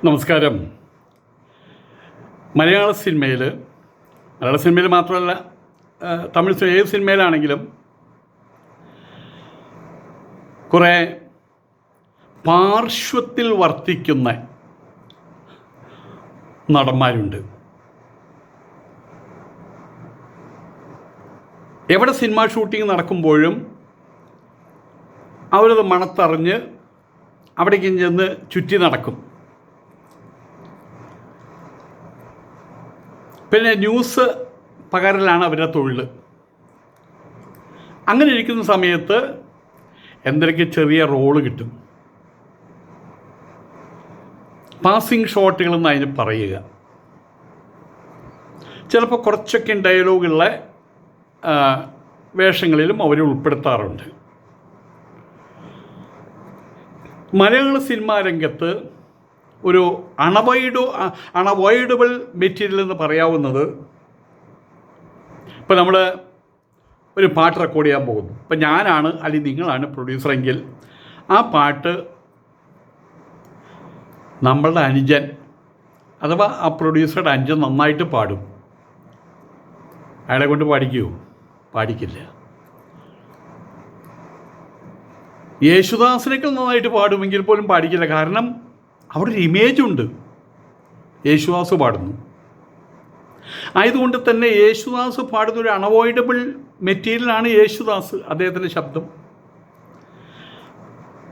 നമസ്കാരം. മലയാള സിനിമയിൽ മാത്രമല്ല, തമിഴ് ഏത് സിനിമയിലാണെങ്കിലും കുറേ പാർശ്വത്തിൽ വർത്തിക്കുന്ന നടന്മാരുണ്ട്. എവിടെ സിനിമ ഷൂട്ടിംഗ് നടക്കുമ്പോഴും അവരത് മണത്തറിഞ്ഞ് അവിടേക്ക് ചെന്ന് ചുറ്റി നടക്കും. പിന്നെ ന്യൂസ് പകരലാണ് അവരുടെ തൊഴിൽ. അങ്ങനെ ഇരിക്കുന്ന സമയത്ത് എന്തൊക്കെ ചെറിയ റോള് കിട്ടും, പാസിംഗ് ഷോട്ടുകളെന്ന് അതിന് പറയുക. ചിലപ്പോൾ കുറച്ചൊക്കെ ഡയലോഗുള്ള വേഷങ്ങളിലും അവർ ഉൾപ്പെടുത്താറുണ്ട്. മലയാള സിനിമാ രംഗത്ത് ഒരു അണവോയ്ഡബിൾ മെറ്റീരിയൽ എന്ന് പറയാവുന്നത്, ഇപ്പോൾ നമ്മൾ ഒരു പാട്ട് റെക്കോർഡ് ചെയ്യാൻ പോകുന്നു. ഇപ്പം ഞാനാണ് അല്ലെങ്കിൽ നിങ്ങളാണ് പ്രൊഡ്യൂസറെങ്കിൽ ആ പാട്ട് നമ്മളുടെ അനുജൻ അഥവാ ആ പ്രൊഡ്യൂസറുടെ അനുജൻ നന്നായിട്ട് പാടും. അയാളെ കൊണ്ട് പാടിക്കുമോ? പാടിക്കില്ല. യേശുദാസിനേക്കാൾ നന്നായിട്ട് പാടുമെങ്കിൽ പോലും പാടിക്കില്ല. കാരണം അവിടെ ഒരു ഇമേജുണ്ട്, യേശുദാസ് പാടുന്നു. ആയതുകൊണ്ട് തന്നെ യേശുദാസ് പാടുന്ന ഒരു അണവോയ്ഡബിൾ മെറ്റീരിയലാണ് യേശുദാസ്, അദ്ദേഹത്തിൻ്റെ ശബ്ദം.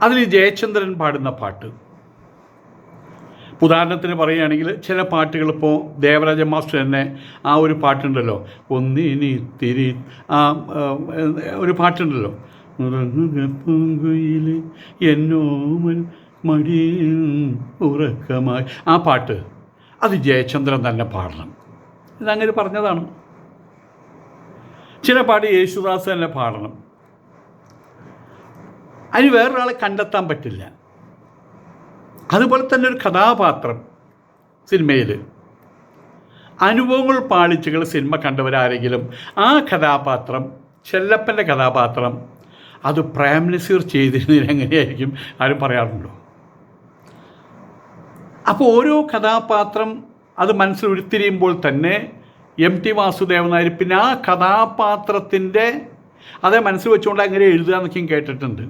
അതിൽ ജയചന്ദ്രൻ പാടുന്ന പാട്ട്, ഉദാഹരണത്തിന് പറയുകയാണെങ്കിൽ ചില പാട്ടുകൾ, ഇപ്പോൾ ദേവരാജ മാസ്റ്റർ തന്നെ ആ ഒരു പാട്ടുണ്ടല്ലോ, ഒന്നിനി തിരി, ആ ഒരു പാട്ടുണ്ടല്ലോ, എന്നോമൻ മടി ഉറക്കമായി, ആ പാട്ട് അത് ജയചന്ദ്രൻ തന്നെ പാടണം. ഇതങ്ങനെ പറഞ്ഞതാണ്. ചില പാട്ട് യേശുദാസ് തന്നെ പാടണം. അതിന് വേറൊരാളെ കണ്ടെത്താൻ പറ്റില്ല. അതുപോലെ തന്നെ ഒരു കഥാപാത്രം സിനിമയിൽ അനുഭവങ്ങൾ പാളിച്ചുകൾ സിനിമ കണ്ടവരാരെങ്കിലും ആ കഥാപാത്രം, ചെല്ലപ്പൻ്റെ കഥാപാത്രം, അത് പ്രേം നസീർ ചെയ്തിരുന്നതിന് എങ്ങനെയായിരിക്കും ആരും പറയാറുണ്ടോ? അപ്പോൾ ഓരോ കഥാപാത്രം അത് മനസ്സിൽ ഉരുത്തിരിയുമ്പോൾ തന്നെ MT വാസുദേവൻ നായർ പിന്നെ ആ കഥാപാത്രത്തിൻ്റെ അതേ മനസ്സിൽ വെച്ചുകൊണ്ട് അങ്ങനെ എഴുതുക കേട്ടിട്ടുണ്ട്.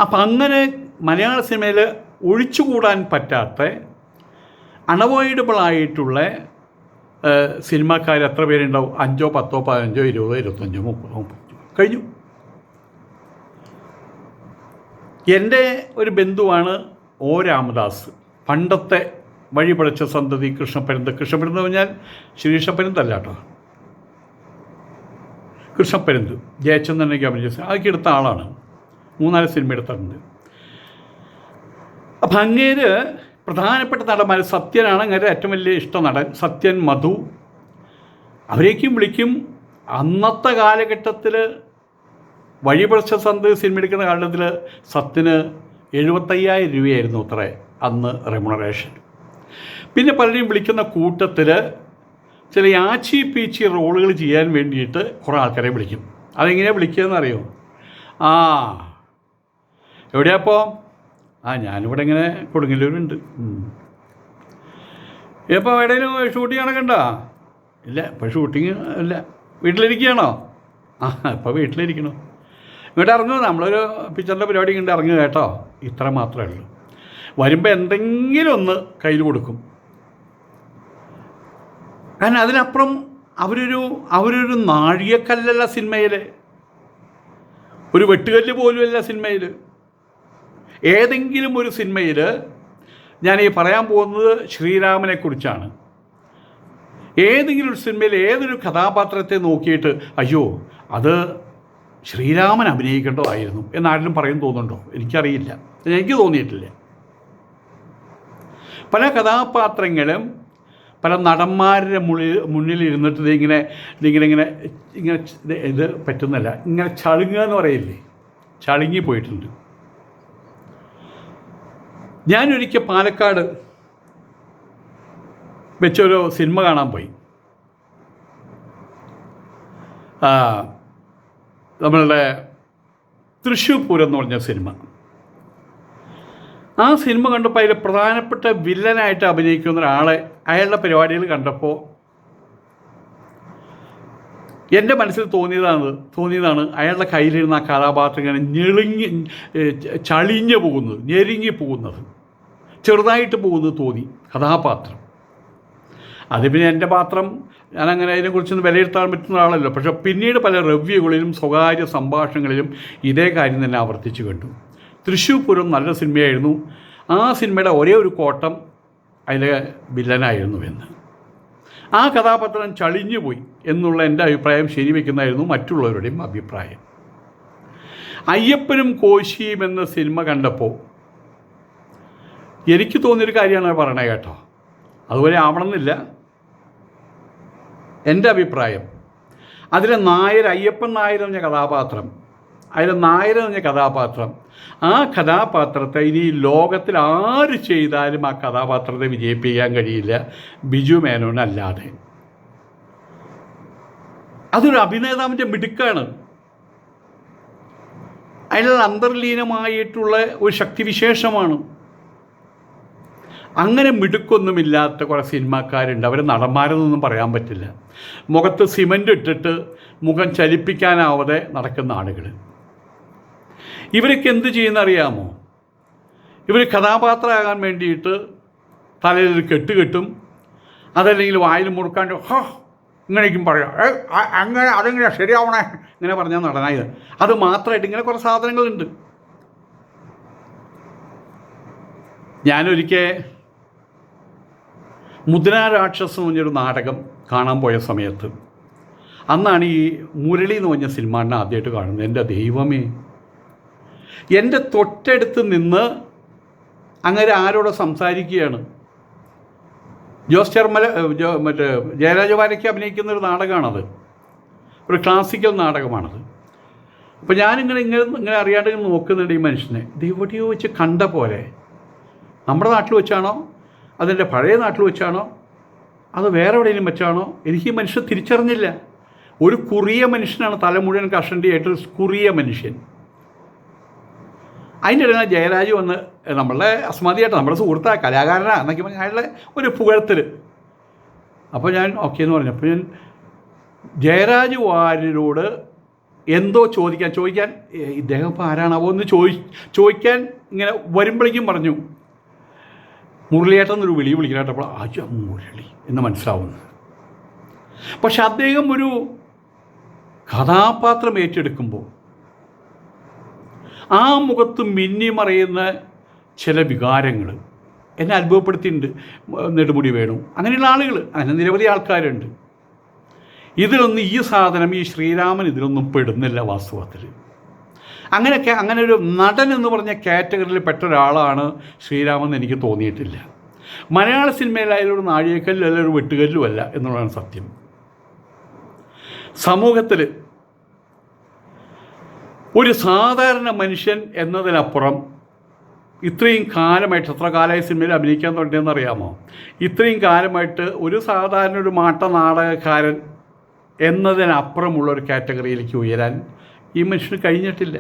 അപ്പം അങ്ങനെ മലയാള സിനിമയിൽ ഒഴിച്ചുകൂടാൻ പറ്റാത്ത അണവോയ്ഡബിളായിട്ടുള്ള സിനിമാക്കാർ എത്ര പേരുണ്ടാവും? 5, 10, 15, 20, 25, 30 കഴിഞ്ഞു. എൻ്റെ ഒരു ബന്ധുവാണ് O. രാമദാസ്. പണ്ടത്തെ വഴിപഴച്ച സന്തതി കൃഷ്ണപ്പരുന്ത് എന്ന് പറഞ്ഞാൽ ശ്രീകൃഷ്ണപ്പരുന്തല്ല കേട്ടോ, കൃഷ്ണപ്പരുന്ത് ജയചന്ദ്രനൊക്കെ അഭിനയിച്ച അതൊക്കെ എടുത്ത ആളാണ്. 3-4 സിനിമ എടുത്തിട്ടുണ്ട്. അപ്പം അങ്ങേര് പ്രധാനപ്പെട്ട നടന്മാർ, സത്യനാണ് അങ്ങേരെ ഏറ്റവും വലിയ ഇഷ്ട നടൻ, സത്യൻ, മധു, അവരേക്കും വിളിക്കും. അന്നത്തെ കാലഘട്ടത്തിൽ വഴിപഴച്ച സന്തതി സിനിമ എടുക്കുന്ന കാലഘട്ടത്തിൽ സത്യന് 75,000 രൂപയായിരുന്നു അത്രേ അന്ന് റെമ്യൂണറേഷൻ. പിന്നെ പലരെയും വിളിക്കുന്ന കൂട്ടത്തിൽ ചില യാച്ചി പീച്ചി റോളുകൾ ചെയ്യാൻ വേണ്ടിയിട്ട് കുറേ ആൾക്കാരെ വിളിക്കും. അതെങ്ങനെയാണ് വിളിക്കുകയെന്ന് അറിയോ? എവിടെയാപ്പോൾ? ഞാനിവിടെ ഇങ്ങനെ കൊടുങ്ങല്ലൂരുണ്ട്. ഇപ്പോൾ എവിടെയെങ്കിലും ഷൂട്ടിംഗ് നടക്കണ്ടോ? ഇല്ല, ഇപ്പോൾ ഷൂട്ടിങ് ഇല്ല. വീട്ടിലിരിക്കുകയാണോ? ഇപ്പോൾ വീട്ടിലിരിക്കണോ? ഇങ്ങോട്ട് ഇറങ്ങുമോ? നമ്മളൊരു പിക്ചറിൻ്റെ പരിപാടി ഇങ്ങോട്ട് ഇറങ്ങുക കേട്ടോ. ഇത്ര മാത്രമേ ഉള്ളൂ. വരുമ്പോൾ എന്തെങ്കിലും ഒന്ന് കയ്യിൽ കൊടുക്കും. കാരണം അതിനപ്പുറം അവരൊരു നാഴികക്കല്ലല്ല സിനിമയിൽ, ഒരു വെട്ടുകല്ല് പോലുമല്ല സിനിമയിൽ. ഏതെങ്കിലും ഒരു സിനിമയിൽ, ഞാൻ ഈ പറയാൻ പോകുന്നത് ശ്രീരാമനെക്കുറിച്ചാണ്, ഏതെങ്കിലും ഒരു സിനിമയിൽ ഏതൊരു കഥാപാത്രത്തെ നോക്കിയിട്ട് അയ്യോ അത് ശ്രീരാമൻ അഭിനയിക്കേണ്ടതായിരുന്നു എന്നാരെങ്കിലും പറയും തോന്നുന്നുണ്ടോ? എനിക്കറിയില്ല, എനിക്ക് തോന്നിയിട്ടില്ല. പല കഥാപാത്രങ്ങളും പല നടന്മാരുടെ മുന്നിൽ ഇരുന്നിട്ട് ഇങ്ങനെ ഇത് പറ്റുന്നില്ല, ഇങ്ങനെ ചളുങ്ങുക എന്ന് പറയില്ലേ, ചളുങ്ങി പോയിട്ടുണ്ട്. ഞാനൊരിക്കൽ പാലക്കാട് വെച്ചൊരു സിനിമ കാണാൻ പോയി. നമ്മളുടെ തൃശ്ശൂർ പൂരം എന്ന് പറഞ്ഞ സിനിമ. ആ സിനിമ കണ്ടപ്പോൾ അതിൽ പ്രധാനപ്പെട്ട വില്ലനായിട്ട് അഭിനയിക്കുന്ന ഒരാളെ അയാളുടെ പരിപാടികൾ കണ്ടപ്പോൾ എൻ്റെ മനസ്സിൽ തോന്നിയതാണ് അയാളുടെ കയ്യിലിരുന്ന ആ കഥാപാത്രം ഇങ്ങനെ ചളിഞ്ഞു പോകുന്നത്, ഞെരുങ്ങി പോകുന്നത്, ചെറുതായിട്ട് പോകുന്നത് തോന്നി കഥാപാത്രം. അത് പിന്നെ എൻ്റെ പാത്രം, ഞാനങ്ങനെ അതിനെക്കുറിച്ചൊന്നും വിലയിരുത്താൻ പറ്റുന്ന ആളല്ലോ. പക്ഷേ പിന്നീട് പല റിവ്യൂകളിലും സ്വകാര്യ സംഭാഷണങ്ങളിലും ഇതേ കാര്യം തന്നെ ആവർത്തിച്ച് കണ്ടു. തൃശ്ശൂർ പൂരം നല്ല സിനിമയായിരുന്നു, ആ സിനിമയുടെ ഒരേ ഒരു കോട്ടം അതിലെ വില്ലനായിരുന്നു എന്ന്. ആ കഥാപാത്രം ചളിഞ്ഞു പോയി എന്നുള്ള എൻ്റെ അഭിപ്രായം ശരിവെക്കുന്നതായിരുന്നു മറ്റുള്ളവരുടെയും അഭിപ്രായം. അയ്യപ്പനും കോശിയും എന്ന സിനിമ കണ്ടപ്പോൾ എനിക്ക് തോന്നിയൊരു കാര്യമാണ് പറയണത് കേട്ടോ. അതുപോലെ ആവണമെന്നില്ല എൻ്റെ അഭിപ്രായം. അതിലെ അയ്യപ്പൻ നായർ എന്ന കഥാപാത്രം, ആ കഥാപാത്രത്തെ ഇനി ലോകത്തിൽ ആര് ചെയ്താലും ആ കഥാപാത്രത്തെ വിജയിപ്പിക്കാൻ കഴിയില്ല ബിജു മേനോനല്ലാതെ. അതൊരു അഭിനേതാവിൻ്റെ മിടുക്കാണ്. അതിൽ അന്തർലീനമായിട്ടുള്ള ഒരു ശക്തിവിശേഷമാണ്. അങ്ങനെ മിടുക്കൊന്നുമില്ലാത്ത കുറേ സിനിമാക്കാരുണ്ട്, അവർ നടന്മാരെന്നൊന്നും പറയാൻ പറ്റില്ല. മുഖത്ത് സിമൻ്റ് ഇട്ടിട്ട് മുഖം ചലിപ്പിക്കാനാവാതെ നടക്കുന്ന ആളുകൾ. ഇവരൊക്കെ എന്ത് ചെയ്യുന്നറിയാമോ? ഇവർ കഥാപാത്രമാകാൻ വേണ്ടിയിട്ട് തലയിൽ കെട്ടുകെട്ടും, അതല്ലെങ്കിൽ വായിൽ മുറുക്കാണ്ട് ഇങ്ങനെയൊക്കെ പറയാം, അങ്ങനെ അതെങ്ങനെയാണ് ശരിയാവണേ, ഇങ്ങനെ പറഞ്ഞാൽ നടനായത്. അത് മാത്രമായിട്ട് ഇങ്ങനെ കുറേ സാധനങ്ങളുണ്ട്. ഞാനൊരിക്കൽ മുദ്രാരാക്ഷസം എന്ന് പറഞ്ഞൊരു നാടകം കാണാൻ പോയ സമയത്ത്, അന്നാണ് ഈ മുരളി എന്ന് പറഞ്ഞ സിനിമ ആദ്യമായിട്ട് കാണുന്നത്. എൻ്റെ ദൈവമേ, എൻ്റെ തൊട്ടടുത്ത് നിന്ന് അങ്ങനെ ആരോട് സംസാരിക്കുകയാണ്. ജോസ് ചെർമല ജയരാജവാരയ്ക്ക് അഭിനയിക്കുന്നൊരു നാടകമാണത്, ഒരു ക്ലാസിക്കൽ നാടകമാണത്. അപ്പോൾ ഞാനിങ്ങനെ അറിയാണ്ട് നോക്കുന്നുണ്ട് ഈ മനുഷ്യനെ. ഇത് എവിടെയോ വെച്ച് കണ്ട പോലെ, നമ്മുടെ നാട്ടിൽ വെച്ചാണോ, അതെൻ്റെ പഴയ നാട്ടിൽ വെച്ചാണോ, അത് വേറെ എവിടെയെങ്കിലും വെച്ചാണോ, എനിക്ക് ഈ മനുഷ്യൻ തിരിച്ചറിഞ്ഞില്ല. ഒരു കുറിയ മനുഷ്യനാണ്, തല മുഴുവൻ കഷണ്ടിയായിട്ടൊരു കുറിയ മനുഷ്യൻ. അതിൻ്റെ ഇടയിൽ ജയരാജ് വന്ന് നമ്മളുടെ അസ്മതിയായിട്ട്, നമ്മുടെ സുഹൃത്താണ്, കലാകാരനാണ് എന്നൊക്കെ പറഞ്ഞാൽ അയാളുടെ ഒരു പുകഴ്ത്തൽ. അപ്പോൾ ഞാൻ ഓക്കെ എന്ന് പറഞ്ഞു. അപ്പോൾ ഞാൻ ജയരാജ് വാര്യരോട് എന്തോ ചോദിക്കാൻ ഇദ്ദേഹം ഇപ്പോൾ ആരാണാവോ എന്ന് ചോദിക്കാൻ ഇങ്ങനെ വരുമ്പോഴേക്കും പറഞ്ഞു, മുരളിയേട്ടെന്നൊരു വിളിക്കണേട്ടപ്പോൾ മുരളി എന്ന് മനസ്സിലാവുന്നത്. പക്ഷെ അദ്ദേഹം ഒരു കഥാപാത്രം ഏറ്റെടുക്കുമ്പോൾ ആ മുഖത്ത് മിന്നിമറയുന്ന ചില വികാരങ്ങൾ എന്നെ അത്ഭുതപ്പെടുത്തിയിട്ടുണ്ട്. നെടുമുടി വേണു, അങ്ങനെയുള്ള ആളുകൾ, അങ്ങനെ നിരവധി ആൾക്കാരുണ്ട്. ഇതിലൊന്നും ഈ സാധനം, ഈ ശ്രീരാമൻ ഇതിലൊന്നും പെടുന്നില്ല വാസ്തവത്തിൽ. അങ്ങനെ ഒരു നടൻ എന്ന് പറഞ്ഞ കാറ്റഗറിയിൽ പെട്ട ഒരാളാണ് ശ്രീരാമൻ എന്ന് എനിക്ക് തോന്നിയിട്ടില്ല. മലയാള സിനിമയിലായാലും ഒരു നാഴികക്കല്ലും അല്ല, ഒരു വെട്ടുകല്ലും അല്ല എന്നുള്ളതാണ് സത്യം. സമൂഹത്തിൽ ഒരു സാധാരണ മനുഷ്യൻ എന്നതിനപ്പുറം ഇത്രയും കാലമായിട്ട്, എത്ര കാലമായി സിനിമയിൽ അഭിനയിക്കാൻ തുടങ്ങിയെന്ന് അറിയാമോ? ഇത്രയും കാലമായിട്ട് ഒരു സാധാരണ ഒരു മാട്ട നാടകക്കാരൻ എന്നതിനപ്പുറമുള്ളൊരു കാറ്റഗറിയിലേക്ക് ഉയരാൻ ഈ മനുഷ്യന് കഴിഞ്ഞിട്ടില്ല.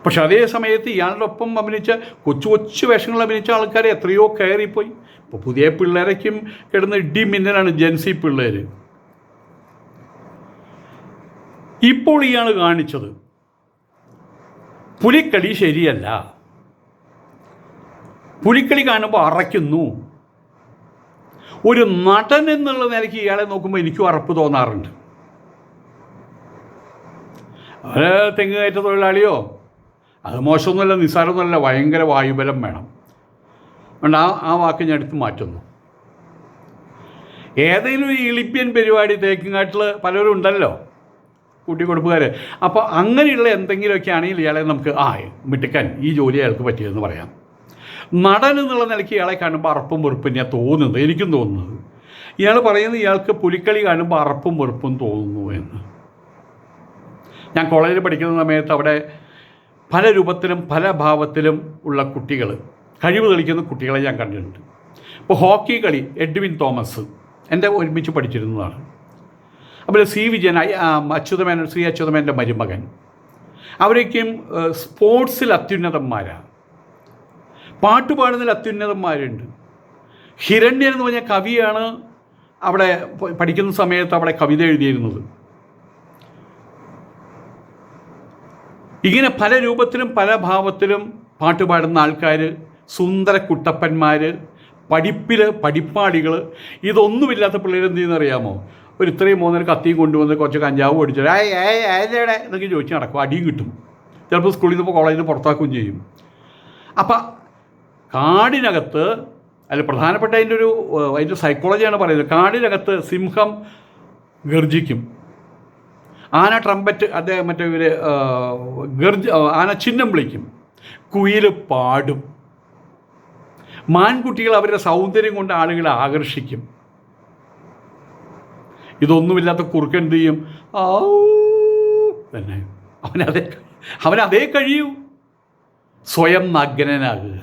പക്ഷെ അതേ സമയത്ത് ഇയാളുടെ ഒപ്പം അഭിനയിച്ച കൊച്ചു വേഷങ്ങൾ അഭിനയിച്ച ആൾക്കാരെ എത്രയോ കയറിപ്പോയി. ഇപ്പോൾ പുതിയ പിള്ളേരൊക്കെയും കിടന്ന് ഇടി മിന്നലാണ്, ജെൻസി പിള്ളേർ. ഇപ്പോൾ ഇയാൾ കാണിച്ചത് പുലിക്കളി ശരിയല്ല. പുലിക്കളി കാണുമ്പോൾ അറയ്ക്കുന്നു. ഒരു നടൻ എന്നുള്ള നിലയ്ക്ക് ഇയാളെ നോക്കുമ്പോൾ എനിക്കും അറപ്പ് തോന്നാറുണ്ട്. അത് തെങ്ങ് കയറ്റ തൊഴിലാളിയോ, അത് മോശമൊന്നുമല്ല, നിസ്സാരമൊന്നുമല്ല, ഭയങ്കര വായുബലം വേണം. അതുകൊണ്ട് ആ വാക്ക് ഞാൻ എടുത്ത് മാറ്റുന്നു. ഏതെങ്കിലും ഒരു ഇളിപ്യൻ പരിപാടി തേക്കുംകാട്ടിൽ പലരും ഉണ്ടല്ലോ, കൂട്ടിക്കൊടുപ്പുകാർ. അപ്പോൾ അങ്ങനെയുള്ള എന്തെങ്കിലുമൊക്കെ ആണെങ്കിൽ ഇയാളെ നമുക്ക് മിടുക്കൻ, ഈ ജോലി അയാൾക്ക് പറ്റിയതെന്ന് പറയാം. നടൻ എന്നുള്ള നിലയ്ക്ക് ഇയാളെ കാണുമ്പോൾ അറപ്പും വെറുപ്പും ഞാൻ തോന്നുന്നത്, എനിക്കും തോന്നുന്നത്. ഇയാൾ പറയുന്നത് ഇയാൾക്ക് പുലിക്കളി കാണുമ്പോൾ അറപ്പും വെറുപ്പും തോന്നുന്നു എന്ന്. ഞാൻ കോളേജിൽ പഠിക്കുന്ന സമയത്ത് അവിടെ പല രൂപത്തിലും പല ഭാവത്തിലും ഉള്ള കുട്ടികൾ, കഴിവ് തെളിക്കുന്ന കുട്ടികളെ ഞാൻ കണ്ടിട്ടുണ്ട്. ഇപ്പോൾ ഹോക്കി കളി എഡ്വിൻ തോമസ് എൻ്റെ ഒരുമിച്ച് പഠിച്ചിരുന്നതാണ്. അതുപോലെ സി വിജയൻ, ശ്രീ അച്യുതമേനൻ്റെ മരുമകൻ, അവരൊക്കെയും സ്പോർട്സിൽ അത്യുന്നതന്മാരാണ്. പാട്ട് പാടുന്നതിൽ അത്യുന്നതന്മാരുണ്ട്. ഹിരണ്യൻ എന്ന് പറഞ്ഞ കവിയാണ് അവിടെ പഠിക്കുന്ന സമയത്ത് അവിടെ കവിത എഴുതിയിരുന്നത്. ഇങ്ങനെ പല രൂപത്തിലും പല ഭാവത്തിലും പാട്ട് പാടുന്ന ആൾക്കാർ, സുന്ദര കുട്ടപ്പന്മാർ, പഠിപ്പാളികൾ, ഇതൊന്നുമില്ലാത്ത പിള്ളേർ എന്ത് ചെയ്യുന്നറിയാമോ? ഒരു ഇത്രയും മൂന്നര കത്തിയും കൊണ്ടുവന്ന് കുറച്ച് കഞ്ചാവ് അടിച്ചിട്ട് ഏതേടെ എന്നൊക്കെ ചോദിച്ച് നടക്കും. അടിയും കിട്ടും. ചിലപ്പോൾ സ്കൂളിൽ നിന്ന് കോളേജിൽ നിന്ന് പുറത്താക്കുകയും ചെയ്യും. അപ്പം കാടിനകത്ത് പ്രധാനപ്പെട്ട അതിൻ്റെ സൈക്കോളജിയാണ് പറയുന്നത്. കാടിനകത്ത് സിംഹം ഗർജിക്കും, ആന ട്രംപറ്റ് ആന ചിഹ്നം വിളിക്കും, കുയിൽ പാടും, മാൻകുട്ടികൾ അവരുടെ സൗന്ദര്യം കൊണ്ട് ആളുകളെ ആകർഷിക്കും. ഇതൊന്നുമില്ലാത്ത കുറുക്കൻ എന്ത് ചെയ്യും? തന്നെ അവനതേ കഴിയൂ. സ്വയം നഗ്നനാകുക,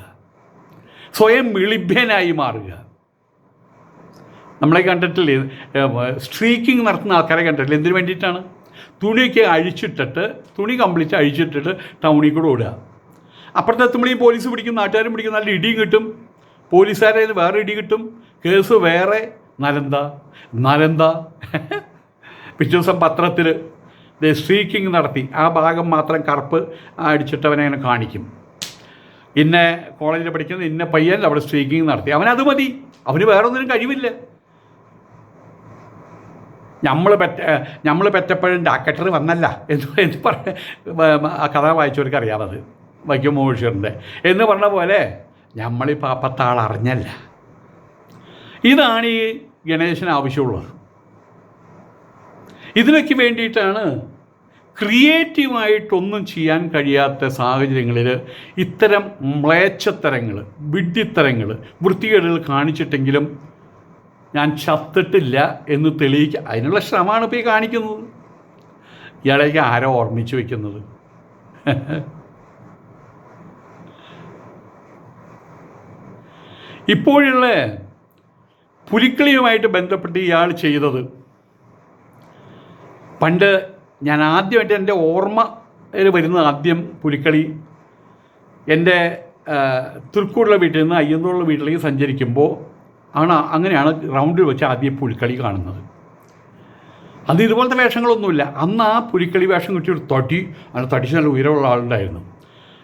സ്വയം മിളിഭ്യനായി മാറുക. നമ്മളെ കണ്ടിട്ടില്ലേ, സ്ട്രീക്കിങ് നടത്തുന്ന ആൾക്കാരെ കണ്ടിട്ടില്ല? എന്തിനു വേണ്ടിയിട്ടാണ്? തുണിയൊക്കെ തുണി കംപ്ലീറ്റ് അഴിച്ചിട്ടിട്ട് ടൗണിൽ കൂടെ ഓടുക. അപ്പുറത്തെ എത്തുമ്പോൾ ഈ പോലീസ് പിടിക്കും, നാട്ടുകാരും പിടിക്കും, നല്ല ഇടിയും കിട്ടും, പോലീസുകാരെ വേറെ ഇടി കിട്ടും, കേസ് വേറെ. നലന്ത പിറ്റേ ദിവസം പത്രത്തിൽ സ്ട്രീക്കിങ് നടത്തി, ആ ഭാഗം മാത്രം കറുപ്പ് അടിച്ചിട്ടവനെ അങ്ങനെ കാണിക്കും. ഇന്ന കോളേജിൽ പഠിക്കുന്ന ഇന്ന പയ്യൻ അവിടെ സ്ട്രീക്കിങ് നടത്തി. അവനത് മതി, അവന് വേറെ ഒന്നിനും കഴിവില്ല. നമ്മൾ പെറ്റപ്പോഴും ഡാക്കറ്റർ വന്നല്ല എന്ന് പറഞ്ഞ ആ കഥ വായിച്ചവർക്ക് അറിയാമത്, വൈക്കം മുഹമ്മദ് എന്ന് പറഞ്ഞ പോലെ നമ്മളീ പാപ്പത്താൾ അറിഞ്ഞല്ല. ഇതാണ് ഈ ഗണേശന് ആവശ്യമുള്ളത്. ഇതിനൊക്കെ വേണ്ടിയിട്ടാണ് ക്രിയേറ്റീവായിട്ടൊന്നും ചെയ്യാൻ കഴിയാത്ത സാഹചര്യങ്ങളിൽ ഇത്തരം മ്ലേച്ഛത്തരങ്ങൾ, വിഡ്ഢിത്തരങ്ങൾ, വൃത്തികേടുകൾ കാണിച്ചിട്ടെങ്കിലും ഞാൻ ചത്തിട്ടില്ല എന്ന് തെളിയിക്കുക. അതിനുള്ള ശ്രമമാണ് ഇപ്പോൾ ഈ കാണിക്കുന്നത്. ഇയാളേക്ക് ആരോ ഓർമ്മിച്ച് വയ്ക്കുന്നത്. ഇപ്പോഴുള്ള പുലിക്കളിയുമായിട്ട് ബന്ധപ്പെട്ട് ഇയാൾ ചെയ്തത്, പണ്ട് ഞാൻ ആദ്യമായിട്ട് എൻ്റെ ഓർമ്മയിൽ വരുന്നത്, ആദ്യം പുലിക്കളി എൻ്റെ തൃക്കൂടുള്ള വീട്ടിൽ നിന്ന് അയ്യന്തോളുള്ള വീട്ടിലേക്ക് സഞ്ചരിക്കുമ്പോൾ അങ്ങനെയാണ് റൗണ്ടിൽ വെച്ച് ആദ്യം പുലിക്കളി കാണുന്നത്. അന്ന് ഇതുപോലത്തെ വേഷങ്ങളൊന്നുമില്ല. അന്ന് ആ പുലിക്കളി വേഷം കിട്ടിയൊരു അയാൾ തടിച്ച് നല്ല ഉയരമുള്ള ആളുണ്ടായിരുന്നു.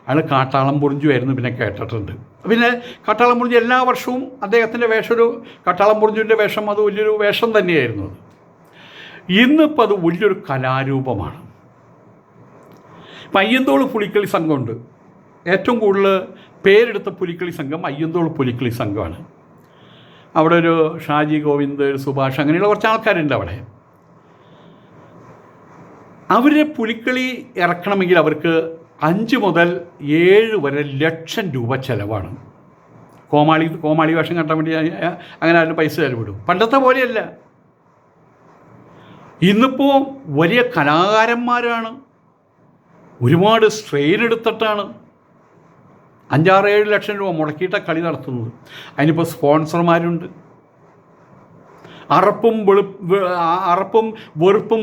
അയാൾ കാട്ടാളം പൊറിഞ്ചുമായിരുന്നു, പിന്നെ കേട്ടിട്ടുണ്ട്. പിന്നെ കാട്ടാളം പൊറിഞ്ചു എല്ലാ വർഷവും അദ്ദേഹത്തിൻ്റെ വേഷം, ഒരു കാട്ടാളം പൊറിഞ്ചുവിൻ്റെ വേഷം അത് വലിയൊരു വേഷം തന്നെയായിരുന്നു. അത് ഇന്നിപ്പോൾ അത് വലിയൊരു കലാരൂപമാണ്. ഇപ്പം അയ്യന്തോൾ പുലിക്കളി സംഘമുണ്ട്. ഏറ്റവും കൂടുതൽ പേരെടുത്ത പുലിക്കളി സംഘം അയ്യന്തോൾ പുലിക്കളി സംഘമാണ്. അവിടെ ഒരു ഷാജി ഗോവിന്ദ്, സുഭാഷ്, അങ്ങനെയുള്ള കുറച്ച് ആൾക്കാരുണ്ട് അവിടെ. അവർ പുലിക്കളി ഇറക്കണമെങ്കിൽ അവർക്ക് 5 മുതൽ 7 വരെ ലക്ഷം രൂപ ചിലവാണ്. കോമാളി വേഷം കെട്ടാൻ വേണ്ടി അങ്ങനെ അതിന് പൈസ ചിലവിടും. പണ്ടത്തെ പോലെയല്ല. ഇന്നിപ്പോൾ വലിയ കലാകാരന്മാരാണ്, ഒരുപാട് സ്ട്രെയിൻ എടുത്തിട്ടാണ് 5-6-7 ലക്ഷം രൂപ മുടക്കിയിട്ടാണ് കളി നടത്തുന്നത്. അതിനിപ്പോൾ സ്പോൺസർമാരുണ്ട്. അറപ്പും വെറുപ്പും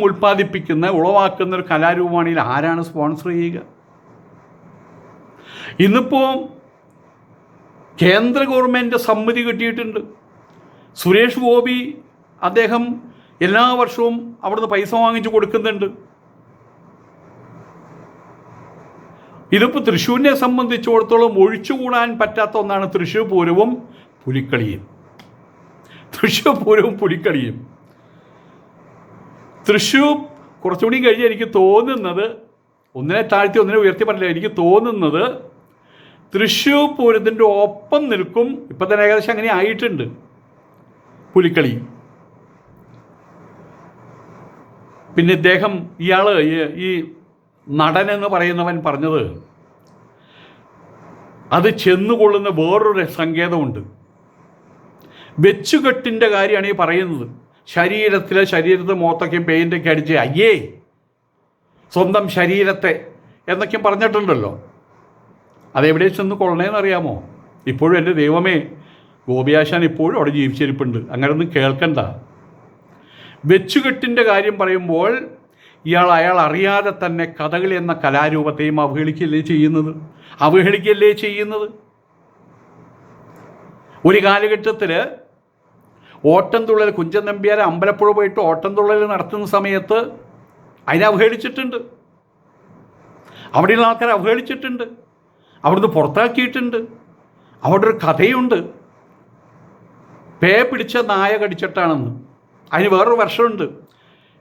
ഉളവാക്കുന്ന ഒരു കലാരൂപമാണെങ്കിൽ ആരാണ് സ്പോൺസർ ചെയ്യുക? ഇന്നിപ്പോൾ കേന്ദ്ര ഗവൺമെൻറ് സമ്മതി കിട്ടിയിട്ടുണ്ട്. സുരേഷ് ഗോപി അദ്ദേഹം എല്ലാ വർഷവും അവിടുന്ന് പൈസ വാങ്ങിച്ചു കൊടുക്കുന്നുണ്ട്. ഇതിപ്പോൾ തൃശ്ശൂരിനെ സംബന്ധിച്ചിടത്തോളം ഒഴിച്ചുകൂടാൻ പറ്റാത്ത ഒന്നാണ് തൃശ്ശൂർ പൂരവും പുലിക്കളിയും. തൃശ്ശൂർ കുറച്ചുകൂടി കഴിഞ്ഞ് എനിക്ക് തോന്നുന്നത്, ഒന്നിനെ താഴ്ത്തി ഒന്നിനെ ഉയർത്തി പറഞ്ഞില്ല, എനിക്ക് തോന്നുന്നത് തൃശ്ശൂർ പൂരത്തിൻ്റെ ഒപ്പം നിൽക്കും. ഇപ്പം തന്നെ ഏകദേശം അങ്ങനെ ആയിട്ടുണ്ട് പുലിക്കളി. പിന്നെ ഇയാൾ ഈ നടൻ എന്ന് പറയുന്നവൻ പറഞ്ഞത്, അത് ചെന്നുകൊള്ളുന്ന വേറൊരു സങ്കേതമുണ്ട്. വെച്ചുകെട്ടിൻ്റെ കാര്യമാണ് ഈ പറയുന്നത്. ശരീരത്തെ മുഖത്തൊക്കെ പെയിൻ്റൊക്കെ അടിച്ച് അയ്യേ സ്വന്തം ശരീരത്തെ എന്നൊക്കെ പറഞ്ഞിട്ടുണ്ടല്ലോ. അതെവിടെ ചെന്ന് കൊള്ളണേന്നറിയാമോ? ഇപ്പോഴും എൻ്റെ ദൈവമേ, ഗോപിയാശാൻ ഇപ്പോഴും അവിടെ ജീവിച്ചിരിപ്പുണ്ട്. അങ്ങനെയൊന്നും കേൾക്കണ്ട. വെച്ചുകെട്ടിൻ്റെ കാര്യം പറയുമ്പോൾ അയാൾ അറിയാതെ തന്നെ കഥകളി എന്ന കലാരൂപത്തെയും അവഹേളിക്കല്ലേ ചെയ്യുന്നത്. ഒരു കാലഘട്ടത്തിൽ ഓട്ടംതുള്ളൽ, കുഞ്ചൻ നമ്പ്യാർ അമ്പലപ്പുഴ പോയിട്ട് ഓട്ടംതുള്ളൽ നടത്തുന്ന സമയത്ത് അതിനെ അവഹേളിച്ചിട്ടുണ്ട്. അവിടെയുള്ള ആൾക്കാരെ അവഹേളിച്ചിട്ടുണ്ട്, അവിടുന്ന് പുറത്താക്കിയിട്ടുണ്ട്. അവിടെ ഒരു കഥയുണ്ട്, പേ പിടിച്ച നായ കടിച്ചിട്ടാണെന്ന്. അതിന് വേറൊരു വർഷമുണ്ട്.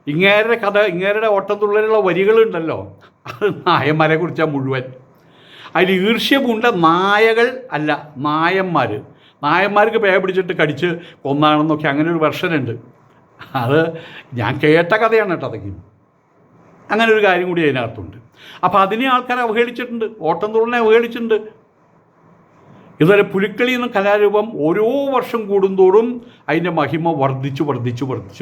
ഇങ്ങേരുടെ കഥ, ഇങ്ങേരുടെ ഓട്ടംതുള്ളലുള്ള വരികളുണ്ടല്ലോ, അത് നായന്മാരെ കുറിച്ചാണ് മുഴുവൻ. അതിൽ ഈർഷ്യ പൂണ്ട നായകൾ അല്ല, നായന്മാർക്ക് പേ പിടിച്ചിട്ട് കടിച്ച് കൊന്നാണെന്നൊക്കെ അങ്ങനെ ഒരു വെർഷനുണ്ട്. അത് ഞാൻ കേട്ട കഥയാണ് കേട്ടോ. അതൊക്കെ അങ്ങനെ ഒരു കാര്യം കൂടി അതിനകത്തുണ്ട്. അപ്പോൾ അതിനെ ആൾക്കാരെ അവഹേളിച്ചിട്ടുണ്ട്, ഓട്ടംതുള്ളലിനെ അവഹേളിച്ചിട്ടുണ്ട്. ഇതുവരെ പുലിക്കളി എന്ന കലാരൂപം ഓരോ വർഷം കൂടുന്തോറും അതിൻ്റെ മഹിമ വർദ്ധിച്ചു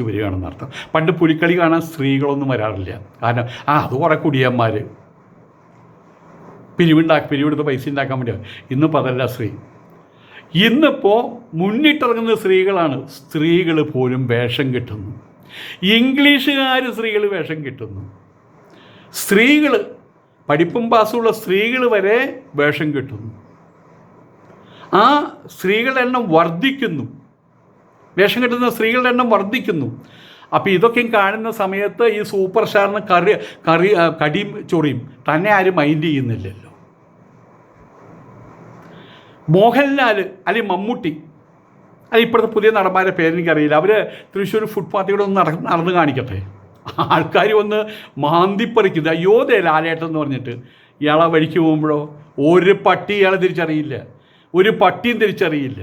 വരികയാണെന്ന് അർത്ഥം. പണ്ട് പുലിക്കളി കാണാൻ സ്ത്രീകളൊന്നും വരാറില്ല. കാരണം അത് കുറേ കുടിയന്മാർ പിരിവെടുത്ത് പൈസ ഉണ്ടാക്കാൻ വേണ്ടിയാണ്. ഇന്നിപ്പോൾ അതല്ല സ്ത്രീ. ഇന്നിപ്പോൾ മുന്നിട്ടിറങ്ങുന്ന സ്ത്രീകളാണ്. സ്ത്രീകൾ പോലും വേഷം കിട്ടുന്നു, ഇംഗ്ലീഷുകാർ സ്ത്രീകൾ വേഷം കിട്ടുന്നു. സ്ത്രീകൾ, പഠിപ്പും പാസ്സുള്ള സ്ത്രീകൾ വരെ വേഷം കിട്ടുന്നു. ആ സ്ത്രീകളുടെ എണ്ണം വർദ്ധിക്കുന്നു, വേഷം കിട്ടുന്ന സ്ത്രീകളുടെ എണ്ണം വർദ്ധിക്കുന്നു. അപ്പോൾ ഇതൊക്കെയും കാണുന്ന സമയത്ത് ഈ സൂപ്പർ സ്റ്റാറിന് കടിയും ചൊറിയും തന്നെ ആരും മൈൻഡ് ചെയ്യുന്നില്ലല്ലോ. മോഹൻലാൽ അല്ലെങ്കിൽ മമ്മൂട്ടി, അത് ഇപ്പോഴത്തെ പുതിയ നടന്മാരെ പേരെനിക്കറിയില്ല, അവർ തൃശ്ശൂർ ഫുട്പാത്തിലൂടെ ഒന്ന് നടന്ന് കാണിക്കട്ടെ. ആൾക്കാർ വന്ന് മാന്തിപ്പറിക്കുന്നത്, അയ്യോ ദേ ലാലേട്ടൻ എന്ന് പറഞ്ഞിട്ട്. ഇയാളെ വഴിക്ക് പോകുമ്പോഴോ ഒരു പട്ടി ഇയാളെ തിരിച്ചറിയില്ല, ഒരു പട്ടിയും തിരിച്ചറിയില്ല.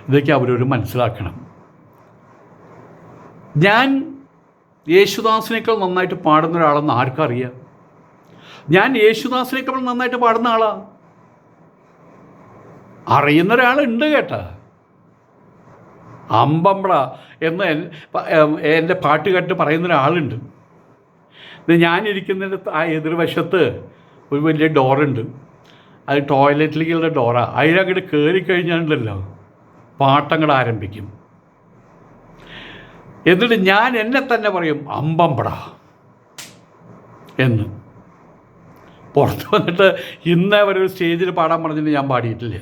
ഇതൊക്കെ അവരൊരു മനസ്സിലാക്കണം. ഞാൻ യേശുദാസിനേക്കാൾ നന്നായിട്ട് പാടുന്ന ഒരാളെന്ന് ആർക്കറിയാം? ഞാൻ യേശുദാസിനേക്കാൾ നന്നായിട്ട് പാടുന്ന ആളാണ്. അറിയുന്ന ഒരാളുണ്ട് കേട്ടാ, അമ്പമ്പട എന്ന് എൻ്റെ പാട്ട് കേട്ട് പറയുന്ന ഒരാളുണ്ട്. ഞാനിരിക്കുന്നതിൻ്റെ ആ എതിർവശത്ത് ഒരു വലിയ ഡോറുണ്ട്, അത് ടോയ്ലറ്റിലേക്കുള്ള ഡോറാണ്. അതിലങ്ങോട്ട് കയറിക്കഴിഞ്ഞാലുണ്ടല്ലോ പാട്ടങ്ങൾ ആരംഭിക്കും. എന്നിട്ട് ഞാൻ എന്നെ തന്നെ പറയും അമ്പമ്പട എന്ന്. പുറത്ത് വന്നിട്ട് ഇന്നേ വരെ ഒരു സ്റ്റേജിൽ പാടാൻ പറഞ്ഞിട്ട് ഞാൻ പാടിയിട്ടില്ല.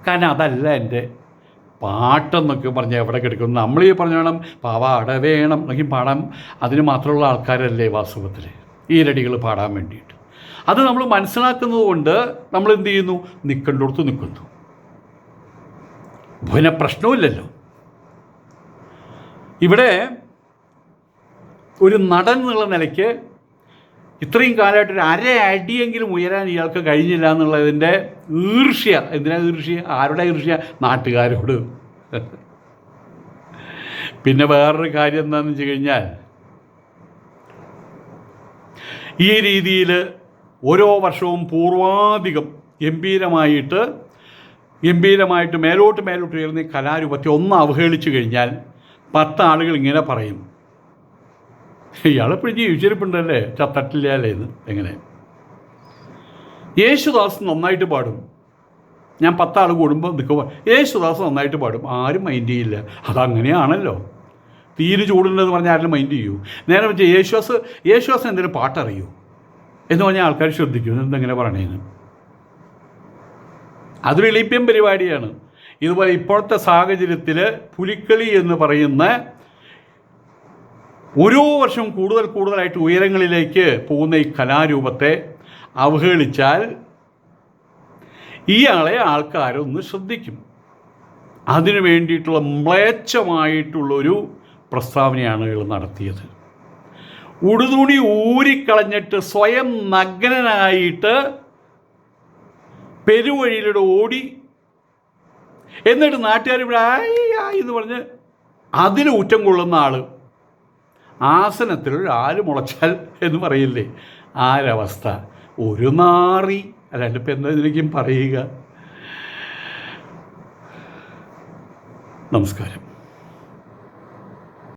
കാരണം അതല്ല എൻ്റെ പാട്ടെന്നൊക്കെ പറഞ്ഞാൽ എവിടെ കിടക്കുന്നു. നമ്മൾ ഈ പറഞ്ഞ വേണം പാവാട വേണം എന്നൊക്കെ പാടാൻ അതിന് മാത്രമുള്ള ആൾക്കാരല്ലേ വാസ്തവത്തിൽ ഈരടികൾ പാടാൻ വേണ്ടിയിട്ട്. അത് നമ്മൾ മനസ്സിലാക്കുന്നത് കൊണ്ട് നമ്മൾ എന്ത് ചെയ്യുന്നു, നിൽക്കേണ്ടടുത്ത് നിൽക്കുന്നു. പിന്നെ പ്രശ്നമില്ലല്ലോ. ഇവിടെ ഒരു നടൻ എന്നുള്ള നിലയ്ക്ക് ഇത്രയും കാലമായിട്ടൊരു അടിയെങ്കിലും ഉയരാൻ ഇയാൾക്ക് കഴിഞ്ഞില്ല എന്നുള്ളതിൻ്റെ ഈർഷ്യ. എന്തിനാണ് ഈർഷ്യ? ആരുടെ ഈർഷ്യ? നാട്ടുകാരോട്. പിന്നെ വേറൊരു കാര്യം എന്താണെന്ന് വെച്ച് കഴിഞ്ഞാൽ, ഈ രീതിയിൽ ഓരോ വർഷവും പൂർവാധികം ഗംഭീരമായിട്ട് മേലോട്ട് ഉയർന്ന ഈ കലാരൂപത്തെ ഒന്ന് അവഹേളിച്ചു കഴിഞ്ഞാൽ 10 ആളുകൾ ഇങ്ങനെ പറയും, ഇയാളെപ്പോഴും ജീവിച്ചിരിപ്പുണ്ടല്ലേ, ചത്തട്ടില്ലേ എന്ന്. എങ്ങനെ? യേശുദാസ് നന്നായിട്ട് പാടും. ഞാൻ 10 ആൾ കൂടുമ്പോൾ നിൽക്കുമ്പോൾ യേശുദാസ് നന്നായിട്ട് പാടും, ആരും മൈൻഡ് ചെയ്യില്ല. അതങ്ങനെയാണല്ലോ. തീരെ ചൂടുണ്ടെന്ന് പറഞ്ഞാൽ ആരും മൈൻഡ് ചെയ്യൂ. നേരെ വെച്ചാൽ യേശുദാസ് എന്തെങ്കിലും പാട്ടറിയൂ എന്ന് പറഞ്ഞാൽ ആൾക്കാർ ശ്രദ്ധിക്കും, എന്തെങ്ങനെ പറയണേന്ന്. അതൊരു എളിപ്യം പരിപാടിയാണ്. ഇതുപോലെ ഇപ്പോഴത്തെ സാഹചര്യത്തിൽ പുലിക്കളി എന്ന് പറയുന്ന ഓരോ വർഷവും കൂടുതലായിട്ട് ഉയരങ്ങളിലേക്ക് പോകുന്ന ഈ കലാരൂപത്തെ അവഹേളിച്ചാൽ ഇയാളെ ആൾക്കാരൊന്ന് ശ്രദ്ധിക്കും. അതിനു വേണ്ടിയിട്ടുള്ള മ്ലേച്ഛമായിട്ടുള്ളൊരു പ്രസ്താവനയാണ് ഇയാൾ നടത്തിയത്. ഉടുതുണി ഊരിക്കളഞ്ഞിട്ട് സ്വയം നഗ്നനായിട്ട് പെരുവഴിയിലൂടെ ഓടി, എന്നിട്ട് നാട്ടുകാർ ഇവിടെ ആയി എന്ന് പറഞ്ഞ് അതിൽ ഊറ്റം കൊള്ളുന്ന ആൾ, ആസനത്തിൽ ഒരാൾ മുളച്ചാൽ എന്ന് പറയില്ലേ, ആരവസ്ഥ. ഒരു നാറി, അല്ലാണ്ട് ഇപ്പം എന്താ ഇതിലേക്കും പറയുക. നമസ്കാരം.